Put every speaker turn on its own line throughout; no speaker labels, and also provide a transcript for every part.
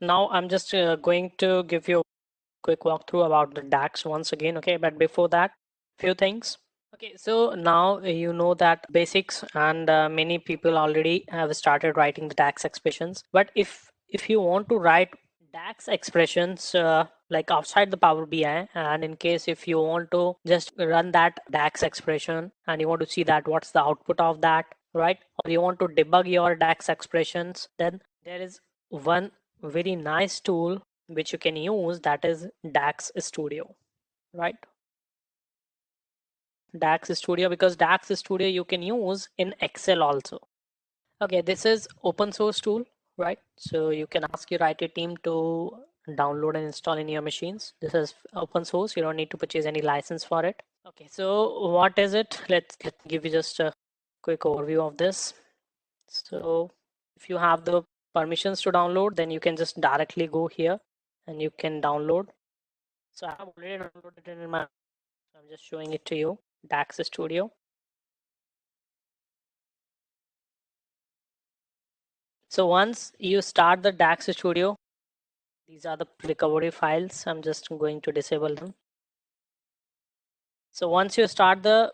now I'm just going to give you a quick walkthrough about the DAX once again. Okay, but before that, few things. Okay, so now you know that basics, and many people already have started writing the DAX expressions. But if you want to write DAX expressions like outside the Power BI, and in case if you want to just run that DAX expression and you want to see that what's the output of that, right? Or you want to debug your DAX expressions, then there is one very nice tool which you can use, that is DAX Studio, right? DAX Studio, because DAX Studio you can use in Excel also. Okay, this is open source tool, right? So you can ask your IT team to download and install in your machines. This is open source. You don't need to purchase any license for it. Okay, so what is it? Let me give you just a quick overview of this. So if you have the permissions to download, then you can just directly go here and you can download. So I have already downloaded it in my, I'm just showing it to you, DAX Studio. So once you start the DAX Studio, these are the recovery files. I'm just going to disable them. So once you start the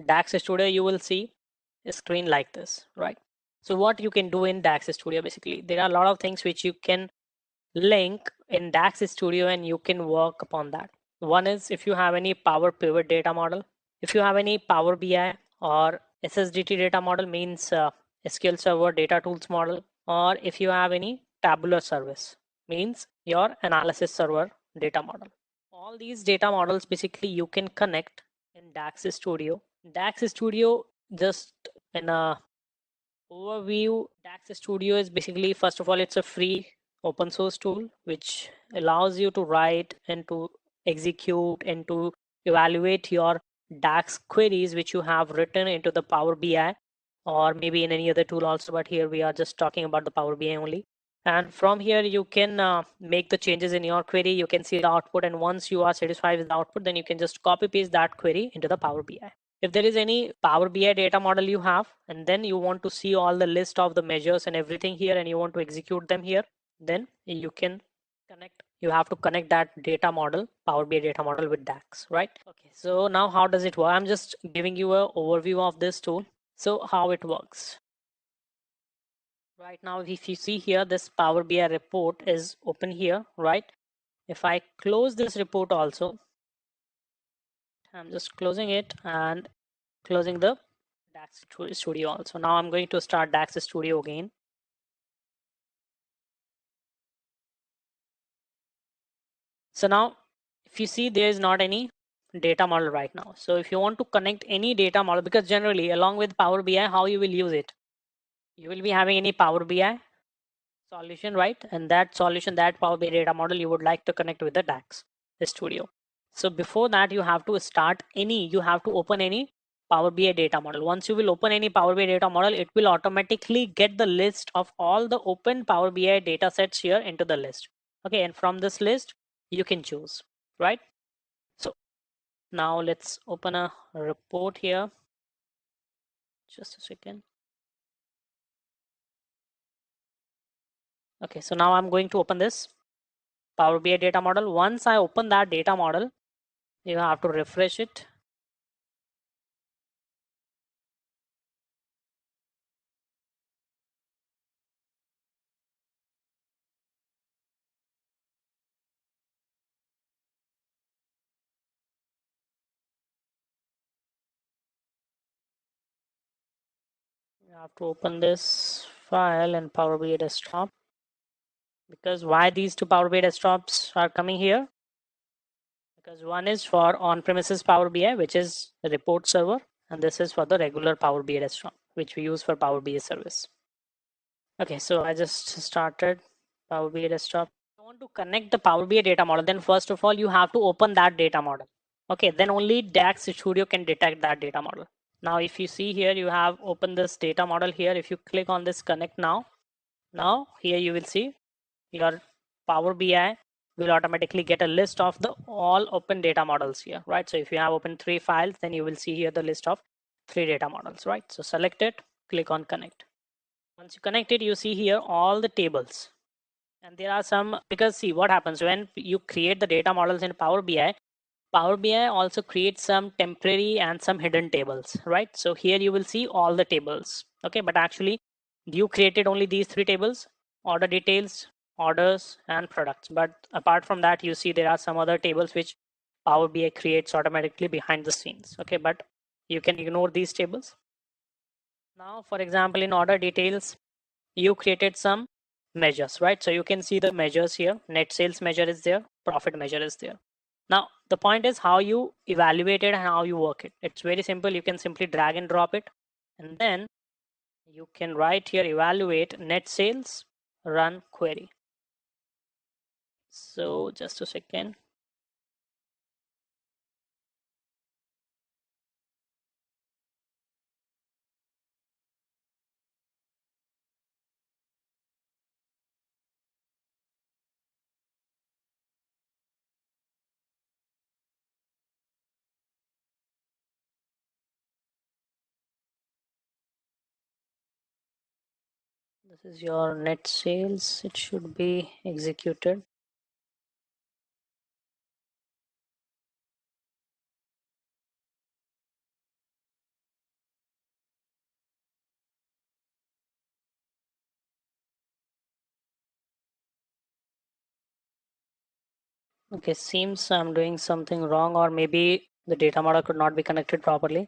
DAX Studio, you will see a screen like this, right? So what you can do in DAX Studio, basically, there are a lot of things which you can link in DAX Studio and you can work upon that. One is if you have any Power Pivot data model, if you have any Power BI or SSDT data model, means SQL Server data tools model, or if you have any tabular service, means your analysis server data model. All these data models basically you can connect in DAX Studio. DAX Studio, just in a overview, DAX Studio is basically, first of all, it's a free open source tool which allows you to write and to execute and to evaluate your DAX queries which you have written into the Power BI or maybe in any other tool also, but here we are just talking about the Power BI only. And from here you can make the changes in your query. You can see the output, and once you are satisfied with the output, then you can just copy paste that query into the Power BI. If there is any Power BI data model you have, and then you want to see all the list of the measures and everything here, and you want to execute them here, then you can connect. You have to connect that data model, Power BI data model, with DAX, right? Okay, so now how does it work? I'm just giving you an overview of this tool. So how it works. Right now, if you see here, this Power BI report is open here, right? If I close this report also, I'm just closing it and closing the DAX Studio also. Now I'm going to start DAX Studio again. So now if you see, there is not any data model right now. So if you want to connect any data model, because generally along with Power BI, how you will use it? You will be having any Power BI solution, right? And that solution, that Power BI data model, you would like to connect with the DAX Studio. So before that, you have to start you have to open any Power BI data model. Once you will open any Power BI data model, it will automatically get the list of all the open Power BI data sets here into the list. Okay, and from this list, you can choose, right? So now let's open a report here. Just a second. Okay, so now I'm going to open this Power BI data model. Once I open that data model, you have to refresh it. You have to open this file in Power BI desktop. Because why these two Power BI desktops are coming here? Because one is for on-premises Power BI, which is the report server, and this is for the regular Power BI desktop, which we use for Power BI service. Okay, so I just started Power BI desktop. If you want to connect the Power BI data model, then first of all, you have to open that data model. Okay, then only DAX Studio can detect that data model. Now, if you see here, you have opened this data model here. If you click on this connect now here you will see your Power BI will automatically get a list of the all open data models here, right? So if you have open 3 files, then you will see here the list of 3 data models, right? So select it, click on connect. Once you connect it, you see here all the tables. And there are some, because see what happens when you create the data models in Power BI. Power BI also creates some temporary and some hidden tables, right? So here you will see all the tables, okay? But actually you created only these three tables: order details, orders, and products. But apart from that, you see there are some other tables which Power BI creates automatically behind the scenes, okay? But you can ignore these tables. Now, for example, in order details, you created some measures, right? So you can see the measures here. Net sales measure is there, profit measure is there. Now, the point is how you evaluate it and how you work it. It's very simple. You can simply drag and drop it. And then you can write here, evaluate net sales, run query. So just a second. This is your net sales. It should be executed. Okay, seems I'm doing something wrong, or maybe the data model could not be connected properly.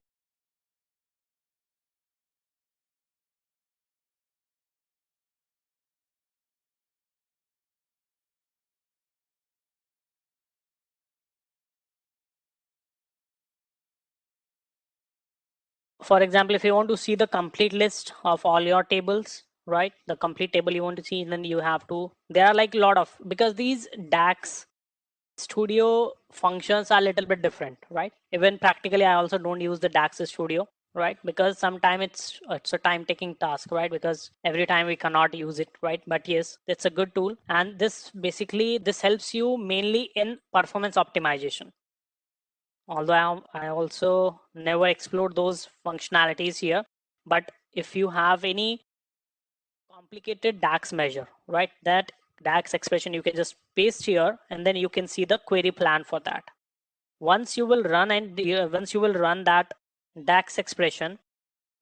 For example, if you want to see the complete list of all your tables, right? The complete table you want to see, then you have to, there are like a lot of, because these DAX Studio functions are a little bit different, right? Even practically, I also don't use the DAX Studio, right? Because sometimes it's a time taking task, right? Because every time we cannot use it, right? But yes, it's a good tool. And this basically, this helps you mainly in performance optimization. Although I also never explored those functionalities here, but if you have any complicated DAX measure, right, that DAX expression you can just paste here, and then you can see the query plan for that. Once you will run that DAX expression,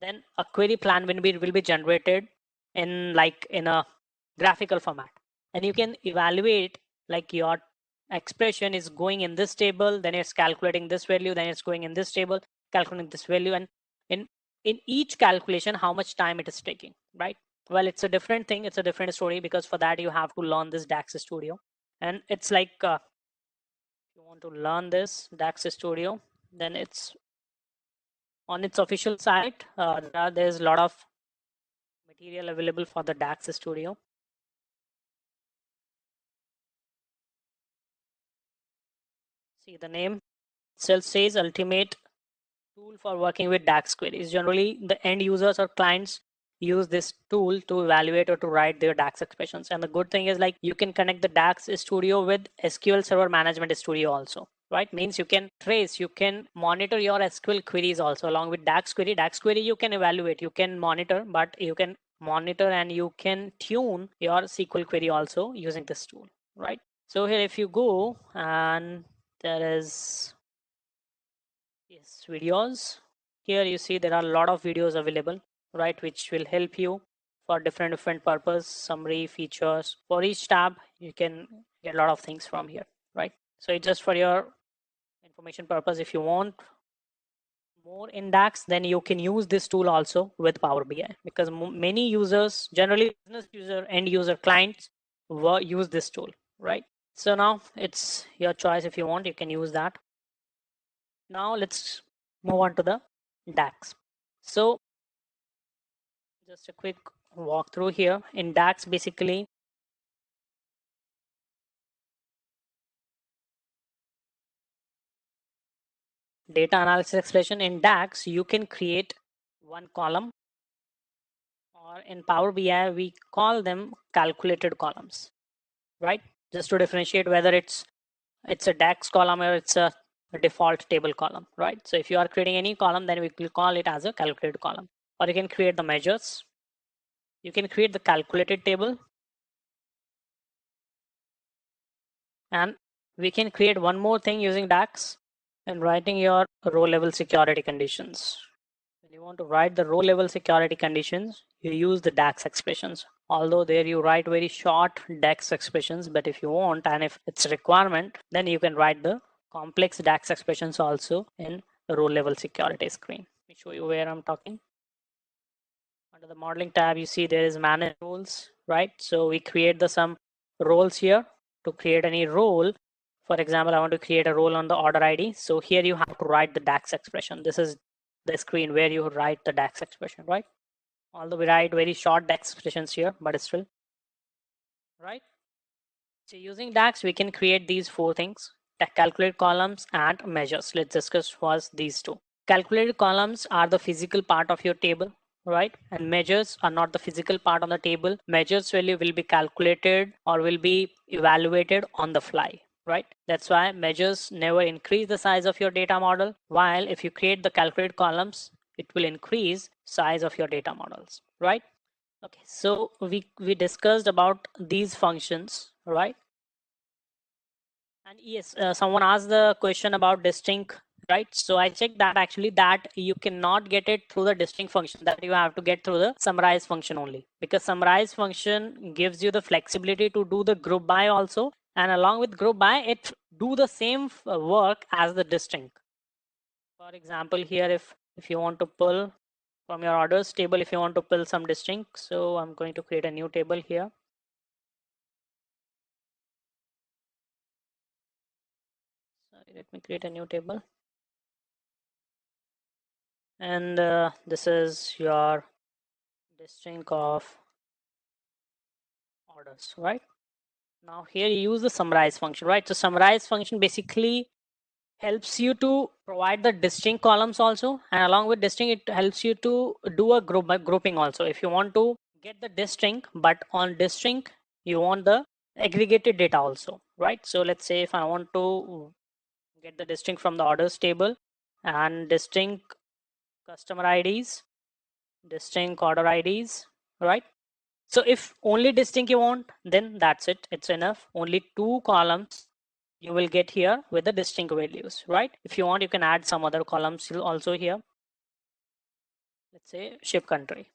then a query plan will be generated in a graphical format, and you can evaluate like your expression is going in this table, then it's calculating this value, then it's going in this table, calculating this value, and in each calculation how much time it is taking, right? Well, it's a different thing, it's a different story, because for that you have to learn this DAX Studio. And it's like if you want to learn this DAX Studio, then it's on its official site. There's a lot of material available for the DAX Studio. See, the name itself says ultimate tool for working with DAX queries. Generally, the end users or clients use this tool to evaluate or to write their DAX expressions. And the good thing is, like, you can connect the DAX Studio with SQL Server Management Studio also, right? Means you can trace, you can monitor your SQL queries also along with DAX query. DAX query you can evaluate, you can monitor, but you can monitor and you can tune your SQL query also using this tool, right? So here, if you go, and there is, yes, videos. Here you see there are a lot of videos available, right, which will help you for different purpose, summary, features. For each tab, you can get a lot of things from here, right? So it's just for your information purpose. If you want more in DAX, then you can use this tool also with Power BI, because many users, generally business user, end user, clients, use this tool, right? So now it's your choice. If you want, you can use that. Now let's move on to the DAX. So just a quick walkthrough here. In DAX, basically, data analysis expression. In DAX, you can create one column, or in Power BI, we call them calculated columns, right? Just to differentiate whether it's a DAX column or it's a default table column, right? So if you are creating any column, then we will call it as a calculated column. Or you can create the measures. You can create the calculated table, And we can create one more thing using DAX and writing your row level security conditions. When you want to write the row level security conditions, you use the DAX expressions. Although there you write very short DAX expressions, but if you want and if it's a requirement, then you can write the complex DAX expressions also in the row level security screen. Let me show you where I'm talking. Under the modeling tab, you see there is manage roles, right? So we create some roles here. To create any role, for example, I want to create a role on the order ID. So here you have to write the DAX expression. This is the screen where you write the DAX expression, right? Although we write very short DAX expressions here, but it's still, right? So using DAX, we can create these four things: calculate columns and measures. Let's discuss first these two. Calculated columns are the physical part of your table, right? And measures are not the physical part on the table. Measures value will be calculated or will be evaluated on the fly, right? That's why measures never increase the size of your data model, while if you create the calculated columns, it will increase size of your data models, right? Okay, so we discussed about these functions, right? And yes, someone asked the question about distinct, right? So I checked that actually that you cannot get it through the distinct function, that you have to get through the summarize function only, because summarize function gives you the flexibility to do the group by also, and along with group by, it do the same work as the distinct. For example, here if you want to pull from your orders table, if you want to pull some distinct, so I'm going to create a new table here. Sorry, let me create a new table. And this is your distinct of orders, right? Now here you use the summarize function, right? So summarize function basically helps you to provide the distinct columns also, and along with distinct, it helps you to do a grouping also. If you want to get the distinct, but on distinct you want the aggregated data also, right? So let's say if I want to get the distinct from the orders table and distinct customer IDs, distinct order IDs, right? So if only distinct you want, then that's it. It's enough. Only two columns you will get here with the distinct values, right? If you want, you can add some other columns also here. Let's say ship country.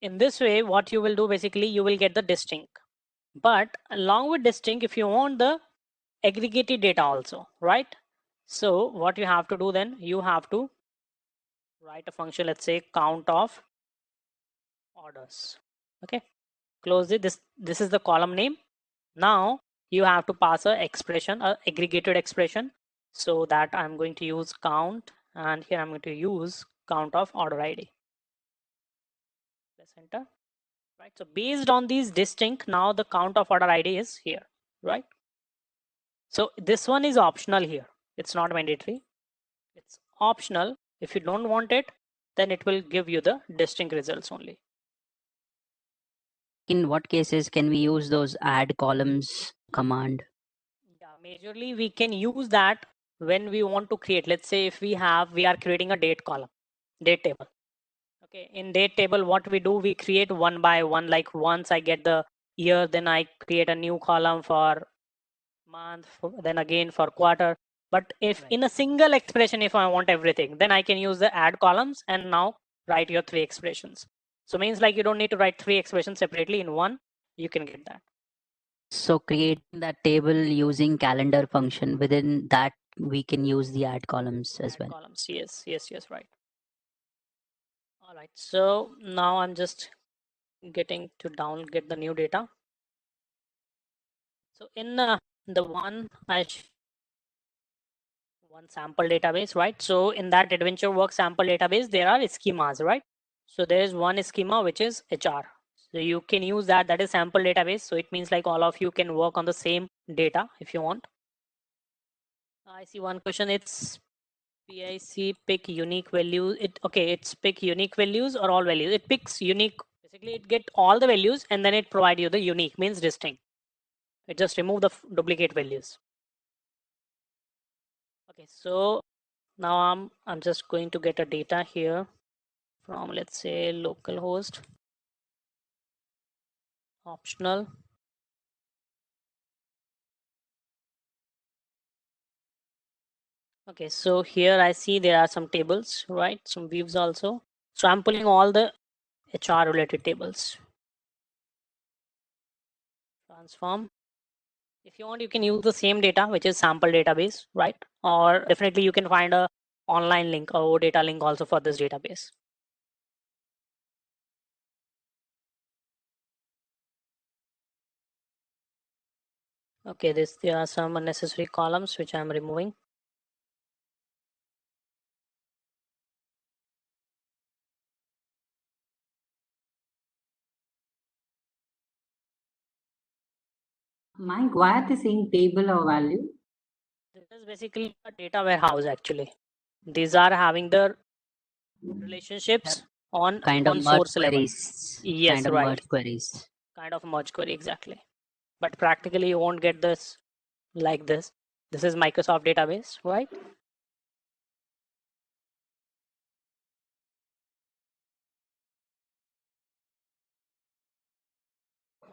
In this way, what you will do basically, you will get the distinct. But along with distinct, if you want the aggregated data also, right? So what you have to do then, you have to write a function, let's say count of orders. Okay, close it. This is the column name. Now you have to pass a expression, a aggregated expression. So that I'm going to use count, and here I'm going to use count of order ID. Press enter. Right. So based on these distinct, now the count of order ID is here, right? So this one is optional here. It's not mandatory. It's optional. If you don't want it, then it will give you the distinct results only.
In what cases can we use those add columns command?
Yeah, majorly we can use that when we want to create, let's say if we are creating a date column, date table. Okay, in date table, what we do, we create one by one. Like once I get the year, then I create a new column for month, then again for quarter. But if in a single expression, if I want everything, then I can use the add columns and now write your three expressions. So means like you don't need to write three expressions separately in one, you can get that.
So creating that table using calendar function, within that we can use the add columns as well.
Columns, yes, right. All right, so now I'm just getting to get the new data. So in the one sample database, right? So in that AdventureWorks sample database, there are schemas, right? So there is one schema which is HR. So you can use that. That is sample database. So it means like all of you can work on the same data if you want. I see one question. It's PIC pick unique values. It's pick unique values or all values. It picks unique. Basically, it get all the values and then it provide you the unique, means distinct. It just remove the duplicate values. Okay, so now I'm just going to get a data here from, let's say, localhost, optional. Okay, so here I see there are some tables, right? Some views also. So I'm pulling all the HR related tables. Transform. If you want, you can use the same data, which is sample database, right? Or definitely you can find a online link or data link also for this database. Okay, there are some unnecessary columns which I'm removing.
Mike, why are they saying table or value?
This is basically a data warehouse actually. These are having the relationships on
Kind of merge
source level.
queries.
Yes,
Kind of
right.
merge queries.
Kind of merge query, exactly. But practically you won't get this like this. This is Microsoft database, right?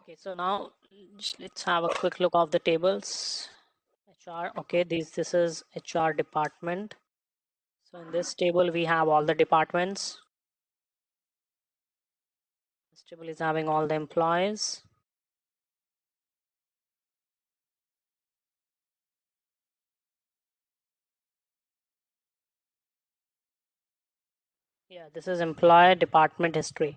Okay, so now let's have a quick look of the tables. HR, okay, this is HR department. So in this table we have all the departments. This table is having all the employees. Yeah, this is employee department history.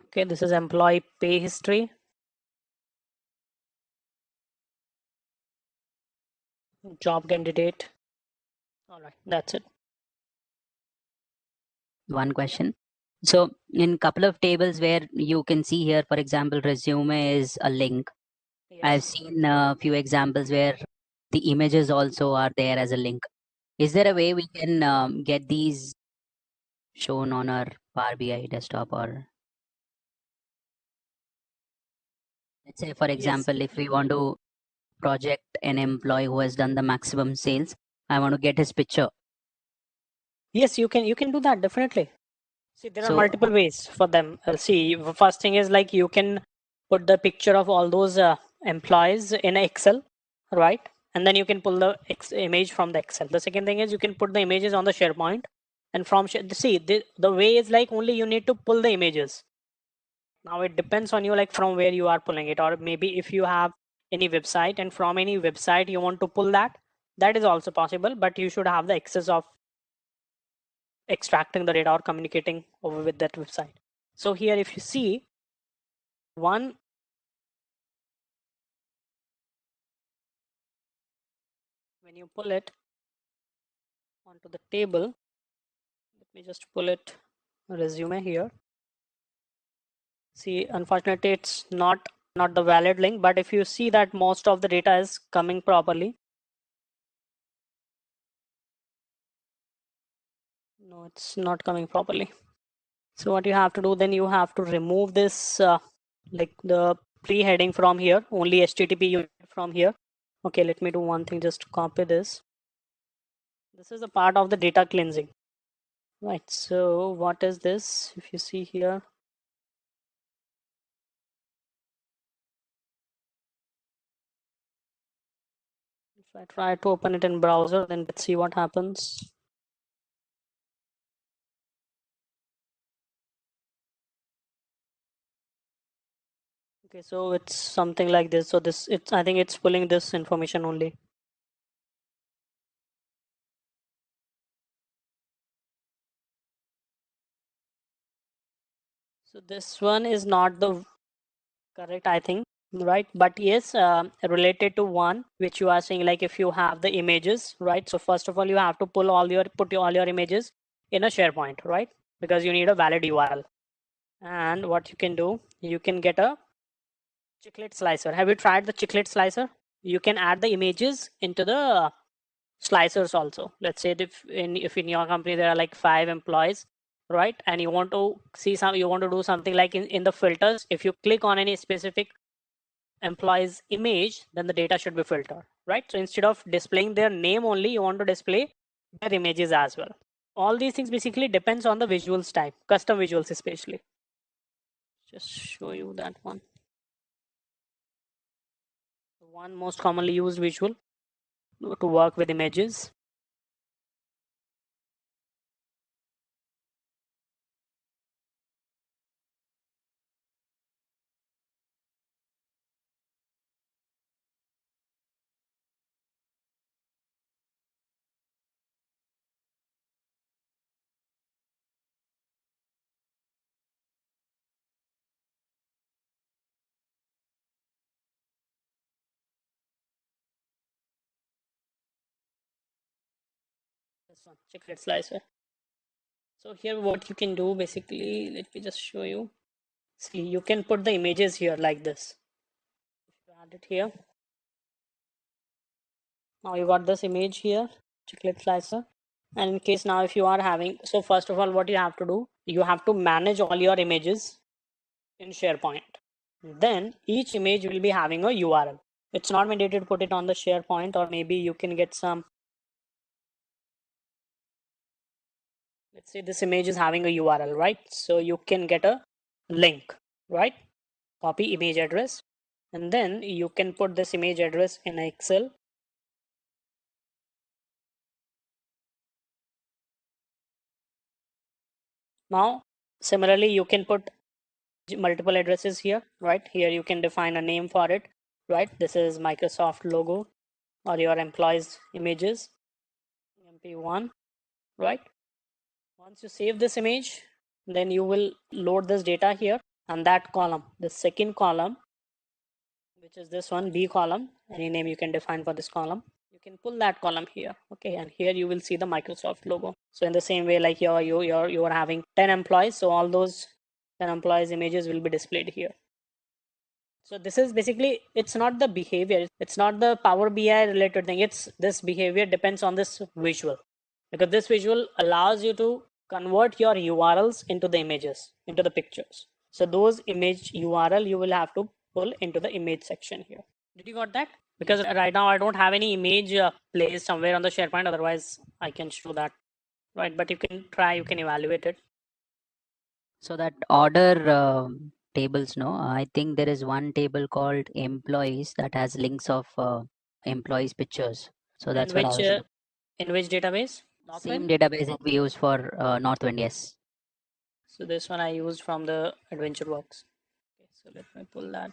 Okay, this is employee pay history. Job candidate. All right, that's it.
One question. So in couple of tables where you can see here, for example, resume is a link.
Yes.
I've seen a few examples where the images also are there as a link. Is there a way we can get these shown on our Power BI desktop? Or let's say, for example, if we want to project an employee who has done the maximum sales, I want to get his picture.
Yes, you can do that definitely. See, there are
So-
multiple ways for them. See, the first thing is like you can put the picture of all those employees in Excel, right? And then you can pull the image from the Excel. The second thing is you can put the images on the SharePoint, and from see the way is like only you need to pull the images. Now it depends on you, like from where you are pulling it, or maybe if you have any website and from any website you want to pull that, that is also possible. But you should have the access of extracting the data or communicating over with that website. So here, if you see one, when you pull it onto the table, let me just pull it resume here. See, unfortunately, it's not the valid link, but if you see that most of the data is coming properly. No, it's not coming properly. So what you have to do, then you have to remove this like the pre-heading from here, only HTTP unit from here. Okay, let me do one thing, just copy this. This is a part of the data cleansing, right? So what is this? If you see here, if I try to open it in browser, then let's see what happens. Okay, so it's something like this. So this, I think it's pulling this information only. So this one is not the correct, I think, right? But yes, related to one which you are saying, like if you have the images, right? So first of all, you have to put all your images in a SharePoint, right? Because you need a valid URL. And what you can do, you can get a chiclet slicer. Have you tried the chiclet slicer? You can add the images into the slicers also. Let's say if in your company there are like 5 employees, right? And you want to see you want to do something like in the filters. If you click on any specific employee's image, then the data should be filtered, right? So instead of displaying their name only, you want to display their images as well. All these things basically depends on the visuals type, custom visuals especially. Just show you that one. one most commonly used visual to work with images. This one, chiclet slicer. So here what you can do basically, let me just show you. See, you can put the images here like this. You add it here. Now you got this image here, chiclet slicer. And in case now if you are having, so first of all, what you have to do, you have to manage all your images in SharePoint. Then each image will be having a URL. It's not mandatory to put it on the SharePoint, or maybe you can get some, let's say this image is having a URL, right? So you can get a link, right? Copy image address, and then you can put this image address in Excel. Now, similarly, you can put multiple addresses here, right? Here you can define a name for it, right? This is Microsoft logo or your employees images, MP1, right? Once you save this image, then you will load this data here, and that column, the second column, which is this one, B column, any name you can define for this column, you can pull that column here. Okay, and here you will see the Microsoft logo. So in the same way, like you are having 10 employees, so all those 10 employees images will be displayed here. So this is basically, it's not the behavior, it's not the Power BI related thing, it's this behavior depends on this visual, because this visual allows you to convert your URLs into the images, into the pictures. So those image URL you will have to pull into the image section here. Did you got that? Because right now I don't have any image placed somewhere on the SharePoint, otherwise I can show that, right? But you can try, you can evaluate it.
So that order tables, no, I think there is one table called employees that has links of employees pictures. So that's what I was
in which database?
same
Northwind?
database that we use for Northwind, yes.
So this one I used from the AdventureWorks. Okay, so let me pull that.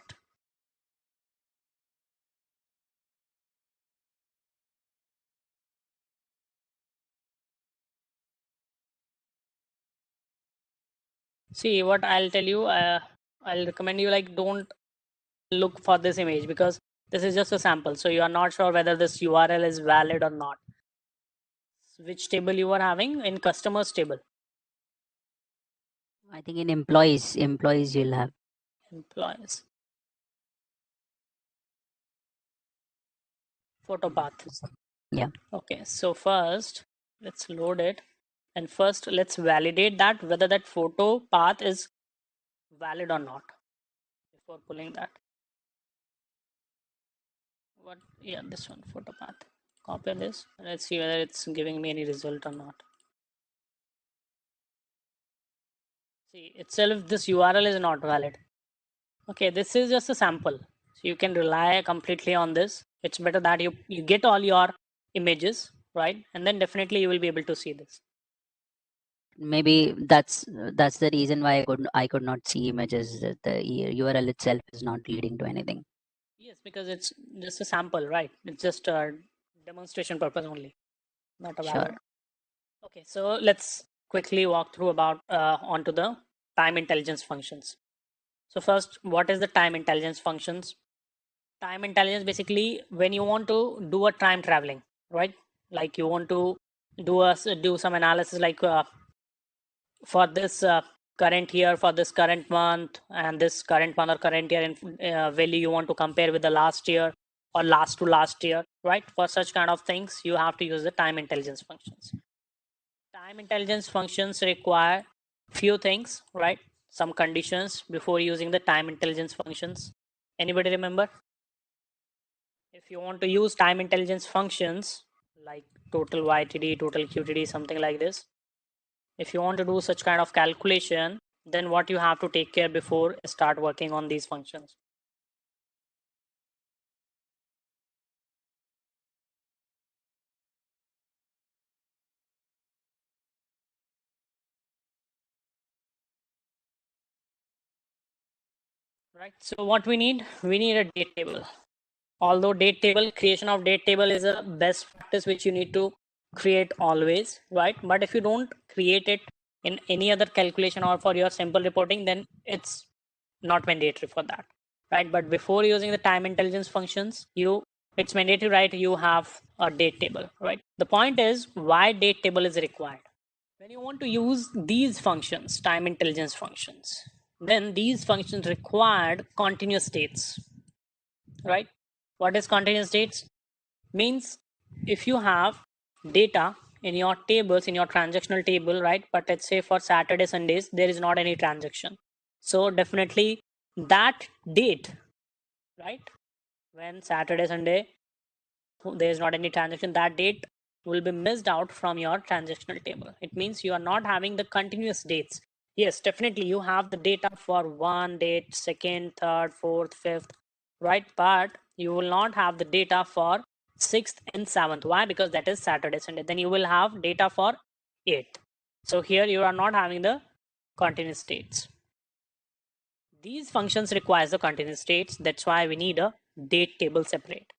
See, what I'll tell you, I'll recommend you, like, don't look for this image, because this is just a sample. So you are not sure whether this URL is valid or not. Which table you are having? In customers table.
I think in employees you'll have.
Employees. Photo path.
Yeah.
Okay, so first let's load it. And first let's validate that whether that photo path is valid or not before pulling that. What? Yeah, this one, photo path. Copy this. Let's see whether it's giving me any result or not. See, itself this URL is not valid. Okay, this is just a sample. So you can rely completely on this. It's better that you get all your images, right? And then definitely you will be able to see this.
Maybe that's the reason why I could not see images. That the URL itself is not leading to anything.
Yes, because it's just a sample, right? It's just a demonstration purpose only, not a valid.
Sure.
Okay, so let's quickly walk through about onto the time intelligence functions. So first, what is the time intelligence functions? Time intelligence, basically when you want to do a time traveling, right? Like you want to do some analysis, like for this current year, for this current month, and this current month or current year in value you want to compare with the last year or last to last year, right? For such kind of things you have to use the time intelligence functions. Time intelligence functions require few things, right? Some conditions before using the time intelligence functions. Anybody remember? If you want to use time intelligence functions like total YTD, total QTD, something like this, if you want to do such kind of calculation, then what you have to take care before start working on these functions? right? So what we need a date table. Although creation of date table is a best practice which you need to create always, right? But if you don't create it in any other calculation or for your simple reporting, then it's not mandatory for that, right? But before using the time intelligence functions, it's mandatory, right? You have a date table, right? The point is why date table is required. When you want to use these functions, time intelligence functions, then these functions required continuous states, right? What is continuous states? Means if you have data in your tables, in your transactional table, right? But let's say for Saturday, Sundays, there is not any transaction. So definitely that date, right? When Saturday, Sunday, there is not any transaction, that date will be missed out from your transactional table. It means you are not having the continuous dates. Yes, definitely you have the data for one date, second, third, fourth, fifth, right? But you will not have the data for 6th and 7th. Why? Because that is Saturday, Sunday. Then you will have data for 8th. So here you are not having the continuous states. These functions requires the continuous states. That's why we need a date table separate.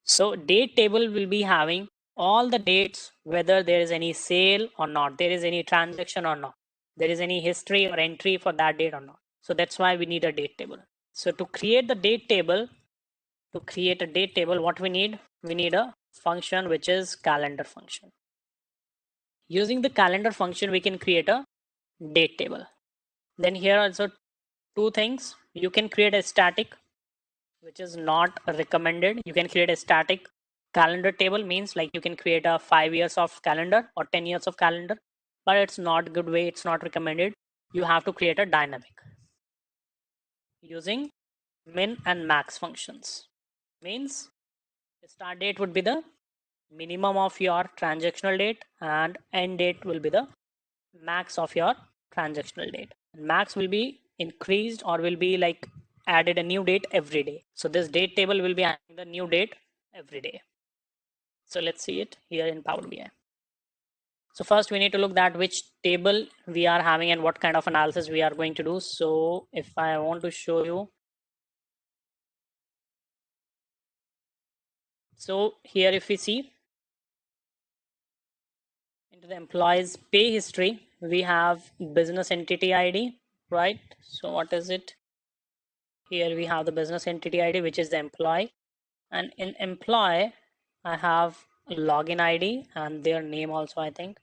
So date table will be having all the dates, whether there is any sale or not, there is any transaction or not, there is any history or entry for that date or not. So that's why we need a date table. So to create the date table, what we need a function which is calendar function. Using the calendar function, we can create a date table. Then here also two things. You can create a static, which is not recommended. You can create a static calendar table, means like you can create a 5 years of calendar or 10 years of calendar, but it's not good way, it's not recommended. You have to create a dynamic using min and max functions. Means start date would be the minimum of your transactional date and end date will be the max of your transactional date. Max will be increased or will be like added a new date every day. So this date table will be adding the new date every day. So let's see it here in Power BI. So first we need to look at which table we are having and what kind of analysis we are going to do. So if I want to show you, so here if we see into the employees pay history, we have business entity ID, right? So what is it? Here we have the business entity ID, which is the employee, and in employee I have login ID and their name also. I think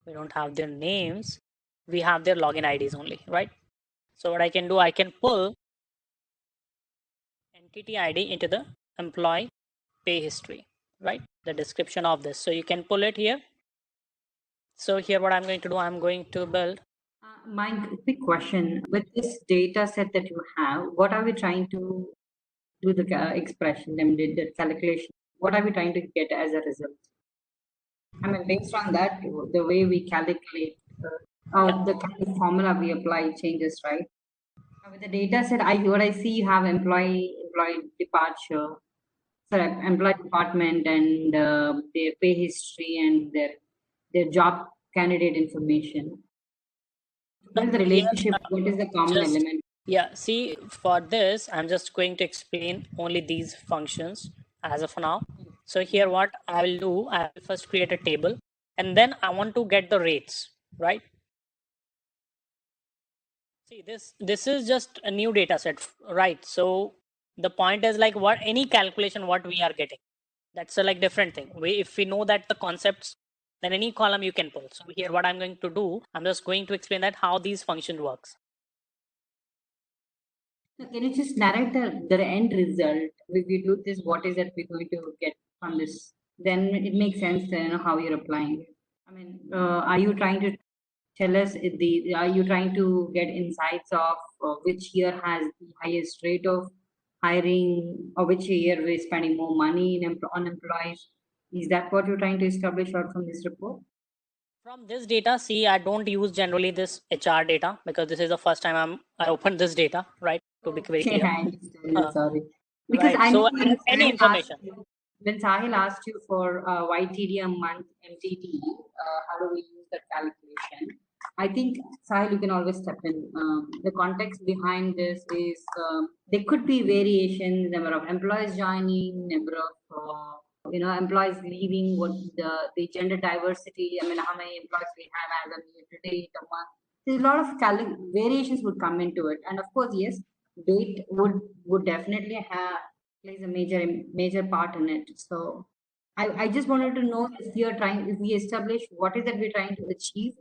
we don't have their names, we have their login IDs only, right? So what I can do, I can pull entity ID into the employee pay history, right? The description of this, so you can pull it here. So here what I'm going to do, I'm going to build
Mike, quick question. With this data set that you have, what are we trying to do the expression, I mean, the calculation? What are we trying to get as a result? I mean, based on that, the way we calculate or the kind of formula we apply changes, right? With the data set, what I see, you have employee departure, sorry, employee department and their pay history and their job candidate information. What is the relationship? What is the common element?
Yeah, see, for this I'm just going to explain only these functions as of now. So here what I will do, I will first create a table and then I want to get the rates, right? See, this is just a new data set, right? So the point is like what any calculation what we are getting, that's a like different thing. If we know that the concepts, then any column you can pull. So here what I'm going to do, I'm just going to explain that how these function works.
Can you just narrate the end result? If we do this, what is that we're going to get from this? Then it makes sense to know how you're applying it. I mean, are you trying to tell us are you trying to get insights of which year has the highest rate of hiring or which year we're spending more money on employees? Is that what you're trying to establish out from this report?
From this data, see, I don't use generally this HR data because this is the first time I opened this data, right? To be very clear.
I understand. Sorry. Because
Right.
I
So
know
any information.
When Sahil asked you for YTD a month MTD, how do we use that calculation? I think, Sahil, you can always step in. The context behind this is there could be variations, number of employees joining, number of employees leaving, what the gender diversity. I mean, how many employees we have as of today, the month. There's a lot of variations would come into it, and of course, yes, date would definitely have plays a major part in it. So, I just wanted to know if we establish what is that we're trying to achieve,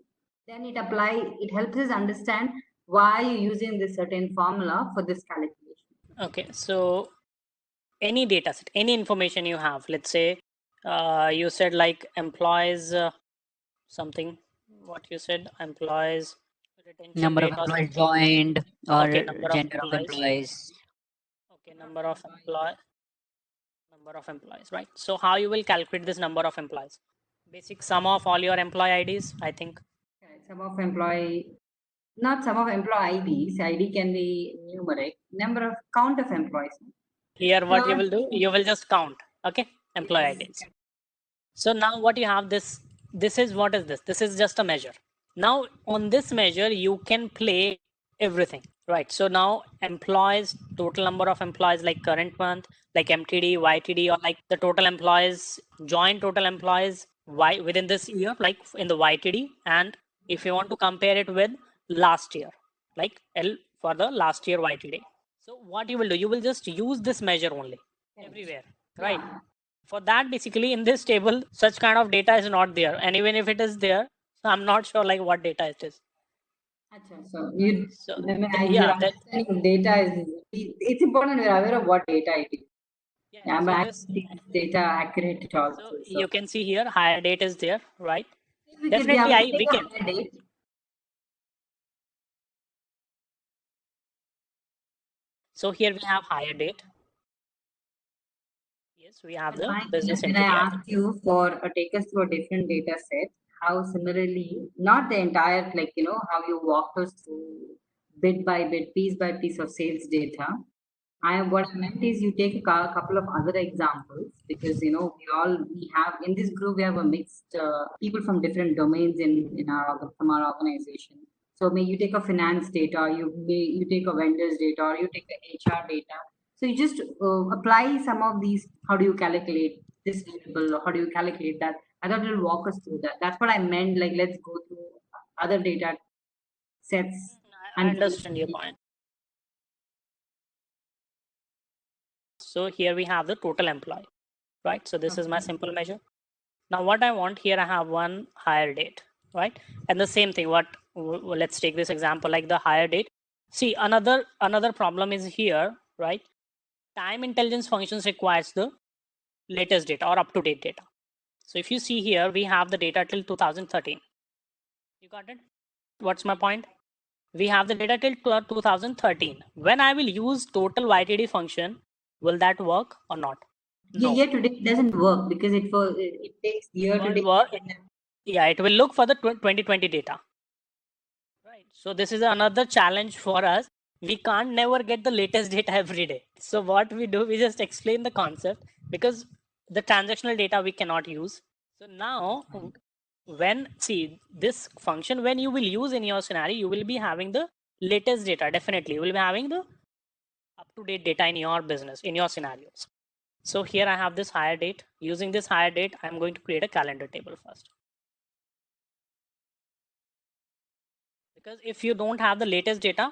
then it helps us understand why you're using this certain formula for this calculation.
Okay, so any data set, any information you have, let's say you said like employees something, what you said, employees retention
Number of
rate or
employees
something.
joined or
Okay, number of
gender of
employees.
employees.
Okay, number of employees, right? So how you will calculate this number of employees? Basic sum of all your employee IDs, I think.
Correct. Not some of employee IDs. ID can be numeric. Count of employees.
Here, what you will do, you will just count, okay, employee
Yes.
IDs. So now what you have, this is, what is this? This is just a measure. Now on this measure, you can play everything, right? So now employees, total number of employees, like current month, like MTD, YTD, or like the total employees, joint total employees within this year, like in the YTD. And if you want to compare it with last year, like L for the last year YTD. So what you will do, you will just use this measure only everywhere, right?
Yeah.
For that, basically in this table, such kind of data is not there. And even if it is there, I'm not sure like what data it is.
Achha, so you,
So
I mean,
yeah,
your understanding of data it's important we're aware of what data it is.
yeah,
but
so
I
this,
think data accurate at all.
so you can see here higher date is there, right?
we
Definitely, we
take
can.
a higher date.
So here we have higher date. Yes, we have the business
When
entity
I
ID.
asked you for take us through a different data set, how similarly, not the entire, how you walked us through bit by bit, piece by piece of sales data. What I meant is you take a couple of other examples, because we have in this group we have a mixed people from different domains from our organization. So may you take a finance data, you take a vendors data, or you take a HR data. So you just apply some of these. How do you calculate this variable, or how do you calculate that? I thought you'll walk us through that. That's what I meant. Like, let's go through other data sets.
I understand your point. So here we have the total employee, right? So this is my simple measure. Now what I want here, I have one hire date, right? And the same thing, let's take this example, like the hire date. See, another problem is here, right? Time intelligence functions requires the latest data or up-to-date data. So if you see here, we have the data till 2013. You got it? What's my point? We have the data till 2013. When I will use total YTD function, will that work or not? No.
Year to date doesn't work because it takes year to date.
Yeah, it will look for the 2020 data. Right. So this is another challenge for us. We can't never get the latest data every day. So what we do, we just explain the concept, because the transactional data we cannot use. So now see this function, when you will use in your scenario, you will be having the latest data. Definitely you will be having the up-to-date data in your business, in your scenarios. So here I have this hire date. Using this hire date, I'm going to create a calendar table first. Because if you don't have the latest data,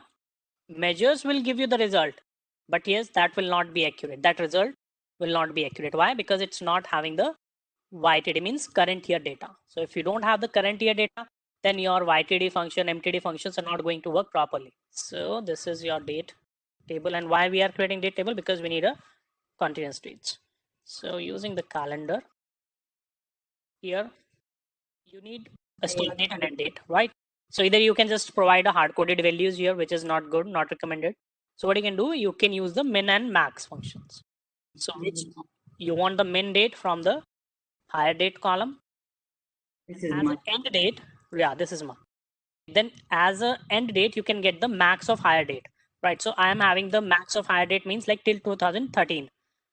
measures will give you the result. But yes, that will not be accurate. That result will not be accurate. Why? Because it's not having the YTD, means current year data. So if you don't have the current year data, then your YTD function, MTD functions are not going to work properly. So this is your date table. And why we are creating date table? Because we need a continuous dates. So using the calendar, here you need a start date and end date, right? So either you can just provide a hard-coded values here, which is not good, not recommended. So what you can do, you can use the min and max functions. So which you want the min date from the hire date column.
This is
as an end date, yeah, this is month. Then as a end date, you can get the max of hire date, right? So I am having the max of hire date, means like till 2013.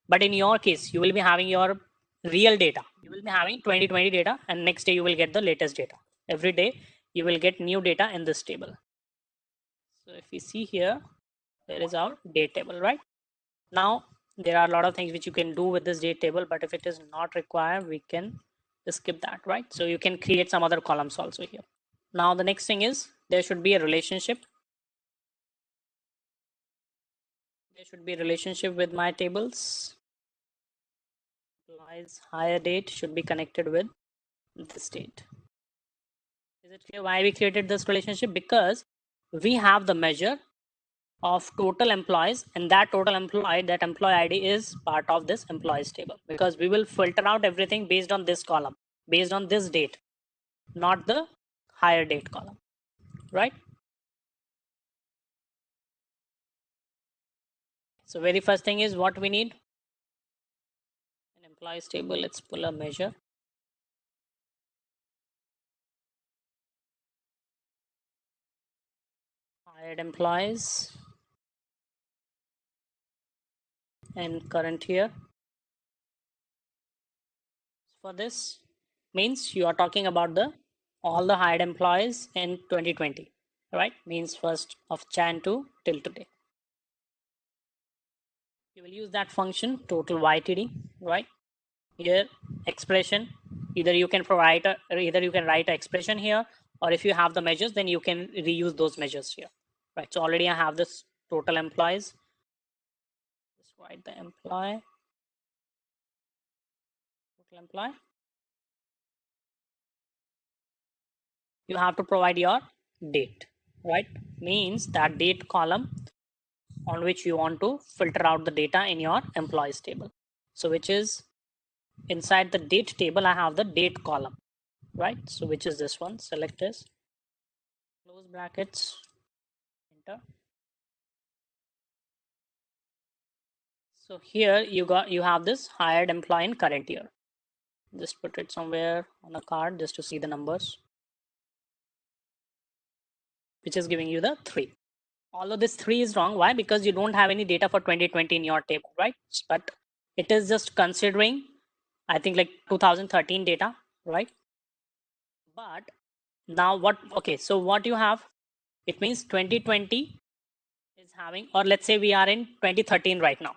But in your case, you will be having your real data. You will be having 2020 data, and next day you will get the latest data. Every day you will get new data in this table. So if you see here, there is our date table, right? Now there are a lot of things which you can do with this date table, but if it is not required, we can skip that, right? So you can create some other columns also here. Now the next thing is there should be a relationship. There should be a relationship with my tables. Employees hire date should be connected with this date. Is it clear why we created this relationship? Because we have the measure of total employees, and that total employee, that employee ID is part of this employees table, because we will filter out everything based on this column, based on this date, not the hire date column, right? So very first thing is what we need. An employees table, let's pull a measure. Hired employees and current year. For this means you are talking about the all the hired employees in 2020, right? Means 1st of Jan to till today. You will use that function total YTD, right? Here expression, either you can write an expression here, or if you have the measures, then you can reuse those measures here, right? So already I have this total employees. Just write the employee, total employee. You have to provide your date, right? Means that date column on which you want to filter out the data in your employees table. So which is inside the date table, I have the date column, right? So which is this one. Select this, close brackets, enter. So here you have this hired employee in current year. Just put it somewhere on a card just to see the numbers, which is giving you the 3. Although this 3 is wrong. Why? Because you don't have any data for 2020 in your table, right? But it is just considering, I think, like 2013 data, right? But now what? Okay, so what you have, it means 2020 is having, or let's say we are in 2013 right now.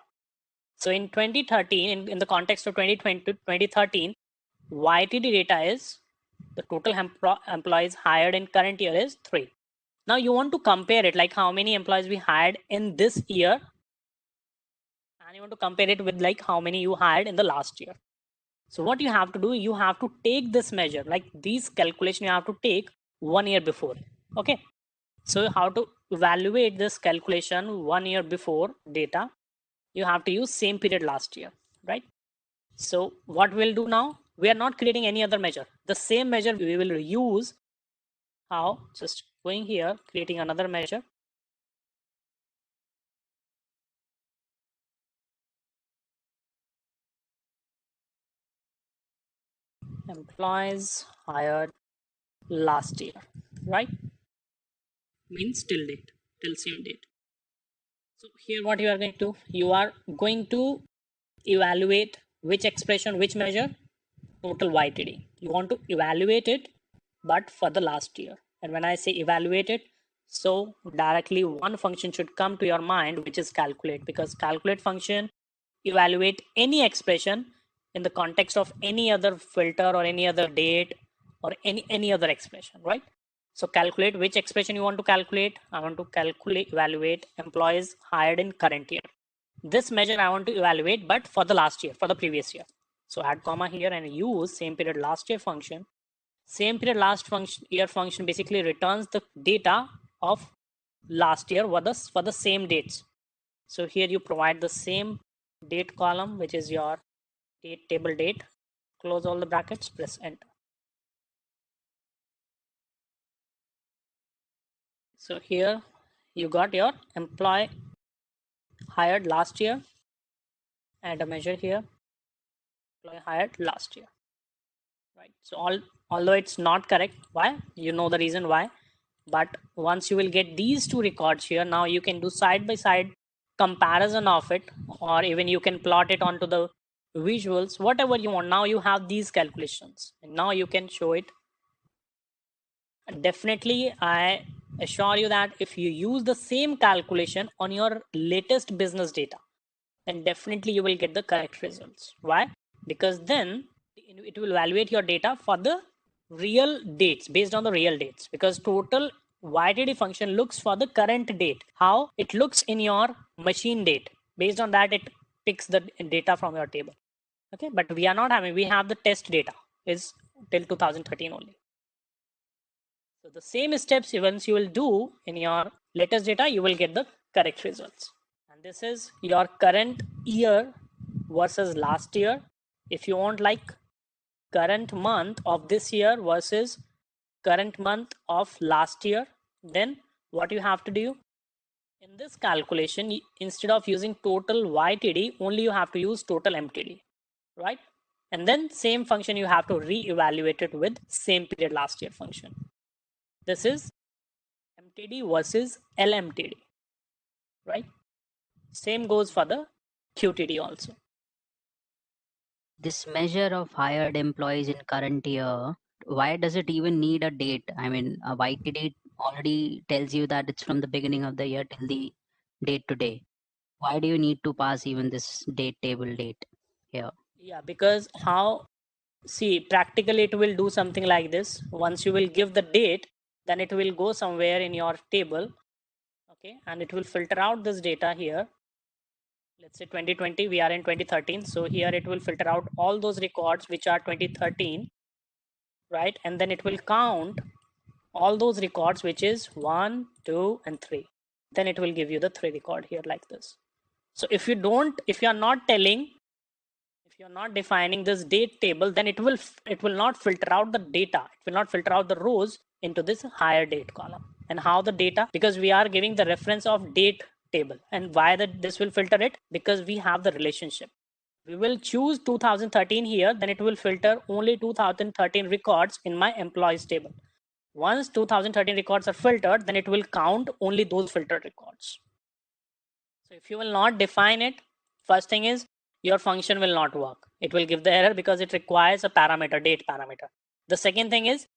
So in 2013, in the context of 2020 to 2013, YTD data is the total employees hired in current year is 3. Now you want to compare it, like how many employees we hired in this year, and you want to compare it with like how many you hired in the last year. So what you have to do, you have to take this measure, like these calculation you have to take 1 year before. Okay, so how to evaluate this calculation 1 year before data? You have to use same period last year, right? So what we'll do now, we are not creating any other measure. The same measure we will use. How? Just going here, creating another measure. Employees hired last year, right? Means till date, till same date. So here what you are going to, you are going to evaluate which expression, which measure? Total YTD. You want to evaluate it, but for the last year. And when I say evaluate it, so directly one function should come to your mind, which is calculate, because calculate function evaluate any expression in the context of any other filter or any other date or any other expression, right? So calculate which expression you want to calculate. I want to evaluate employees hired in current year. This measure I want to evaluate, but for the last year, for the previous year. So add comma here and use same period last year function. Same period last year function basically returns the data of last year for the same dates. So here you provide the same date column, which is your date table date. Close all the brackets, press enter. So here you got your employee hired last year. Add a measure here, employee hired last year, right? So although it's not correct, why? You know the reason why. But once you will get these two records here, now you can do side by side comparison of it, or even you can plot it onto the visuals, whatever you want. Now you have these calculations, and now you can show it definitely I assure you that if you use the same calculation on your latest business data, then definitely you will get the correct results. Why? Because then it will evaluate your data for the real dates, based on the real dates, because total YTD function looks for the current date, how it looks in your machine date. Based on that, it picks the data from your table. Okay, but we are not having, we have the test data is till 2013 only. So the same steps once you will do in your latest data, you will get the correct results. And this is your current year versus last year. If you want like current month of this year versus current month of last year, then what you have to do in this calculation, instead of using total YTD, only you have to use total MTD, right? And then same function you have to re-evaluate it with same period last year function. This is MTD versus LMTD, right? Same goes for the QTD also.
This measure of hired employees in current year, why does it even need a date? I mean, a YTD already tells you that it's from the beginning of the year till the date today. Why do you need to pass even this date table date here?
Yeah, because how, see, practically it will do something like this. Once you will give the date, then it will go somewhere in your table, okay, and it will filter out this data here. Let's say 2020, we are in 2013, so here it will filter out all those records which are 2013, right? And then it will count all those records which is 1, 2 and 3. Then it will give you the 3 record here like this. So if you are not telling, if you're not defining this date table, then it will not filter out the data. It will not filter out the rows into this higher date column. And how the data, because we are giving the reference of date table. And why this will filter it? Because we have the relationship. We will choose 2013 here, then it will filter only 2013 records in my employees table. Once 2013 records are filtered, then it will count only those filtered records. So if you will not define it, first thing is your function will not work. It will give the error because it requires a parameter, date parameter. The second thing is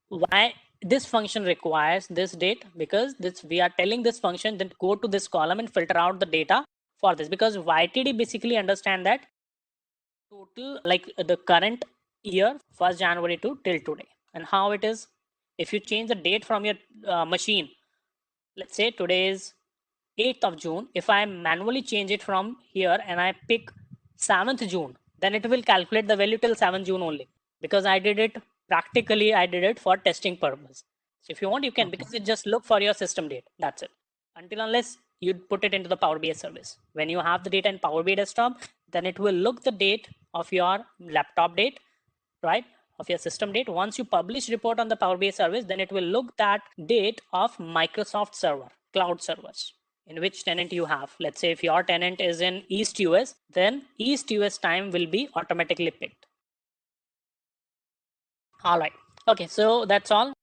why this function requires this date, because we are telling this function then go to this column and filter out the data for this, because YTD basically understand that total, like the current year 1st January to till today. And how it is, if you change the date from your machine, let's say today is 8th of June, if I manually change it from here and I pick 7th June, then it will calculate the value till 7th June only, because I did it practically, I did it for testing purpose. So if you want, you can, because it just look for your system date. That's it. Until unless you put it into the Power BI service. When you have the data in Power BI desktop, then it will look the date of your laptop date, right? Of your system date. Once you publish report on the Power BI service, then it will look that date of Microsoft server, cloud servers, in which tenant you have. Let's say if your tenant is in East US, then East US time will be automatically picked. All right. Okay, so that's all.